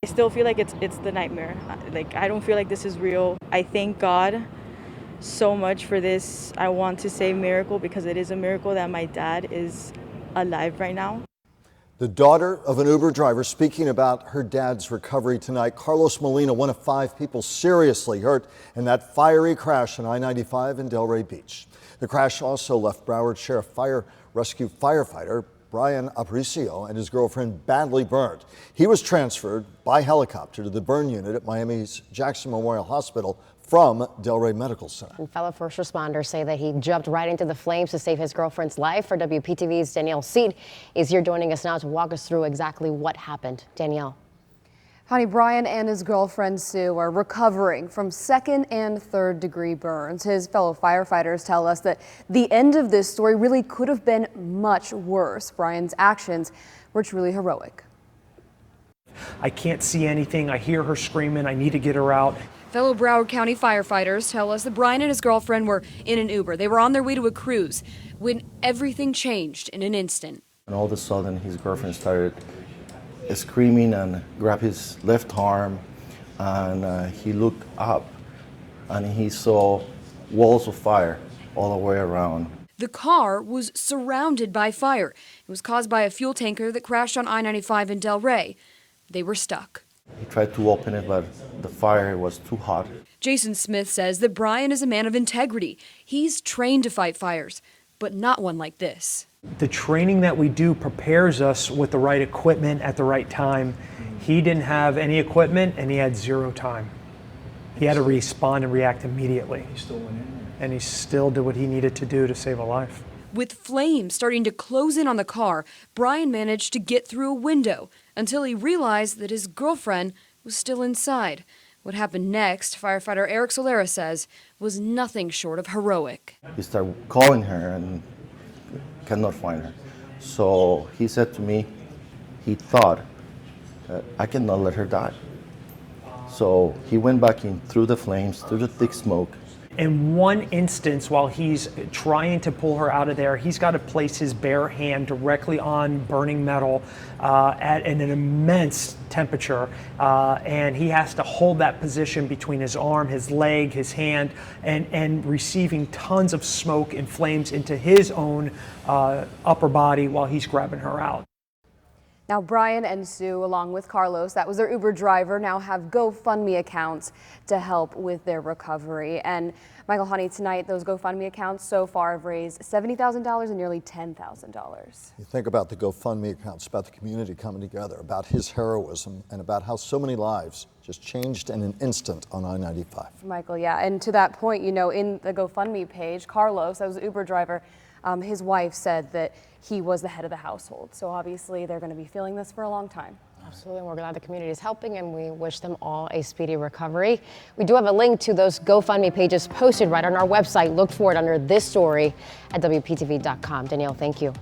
I still feel like it's the nightmare. Like, I don't feel like this is real. I thank God so much for this. I want to say miracle because it is a miracle that my dad is alive right now. The daughter of an Uber driver speaking about her dad's recovery tonight. Carlos Molina, one of 5 people seriously hurt in that fiery crash on I-95 in Delray Beach. The crash also left Broward Sheriff Fire Rescue firefighter Bryan and his girlfriend badly burned. He was transferred by helicopter to the burn unit at Miami's Jackson Memorial Hospital from Delray Medical Center. And fellow first responders say that he jumped right into the flames to save his girlfriend's life. For WPTV's Danielle Seed is here joining us now to walk us through exactly what happened. Danielle. Honey, Bryan and his girlfriend Sue are recovering from 2nd and 3rd degree burns. His fellow firefighters tell us that the end of this story really could have been much worse. Bryan's actions were truly heroic. I can't see anything. I hear her screaming. I need to get her out. Fellow Broward County firefighters tell us that Bryan and his girlfriend were in an Uber. They were on their way to a cruise when everything changed in an instant. And all of a sudden, his girlfriend started screaming and grabbed his left arm, and he looked up and he saw walls of fire all the way around. The car was surrounded by fire. It was caused by a fuel tanker that crashed on I-95 in Delray. They were stuck. He tried to open it, but the fire was too hot. Jason Smith says that Bryan is a man of integrity. He's trained to fight fires, but not one like this. The training that we do prepares us with the right equipment at the right time. He didn't have any equipment and he had 0 time. He had to respond and react immediately. He still went in there. And he still did what he needed to do to save a life. With flames starting to close in on the car, Bryan managed to get through a window until he realized that his girlfriend was still inside. What happened next, firefighter Eric Solera says, was nothing short of heroic. He started calling her and cannot find her. So he said to me, he thought, I cannot let her die. So he went back in through the flames, through the thick smoke. In one instance, while he's trying to pull her out of there, he's got to place his bare hand directly on burning metal at an immense temperature, and he has to hold that position between his arm, his leg, his hand, and receiving tons of smoke and flames into his own upper body while he's grabbing her out. Now, Bryan and Sue, along with Carlos, that was their Uber driver, now have GoFundMe accounts to help with their recovery. And Michael, honey, tonight those GoFundMe accounts so far have raised $70,000 and nearly $10,000. You think about the GoFundMe accounts, about the community coming together, about his heroism, and about how so many lives just changed in an instant on I-95. Michael, yeah, and to that point, you know, in the GoFundMe page, Carlos, that was the Uber driver, his wife said that he was the head of the household. So obviously they're going to be feeling this for a long time. Absolutely. We're glad the community is helping and we wish them all a speedy recovery. We do have a link to those GoFundMe pages posted right on our website. Look for it under this story at WPTV.com. Danielle, thank you.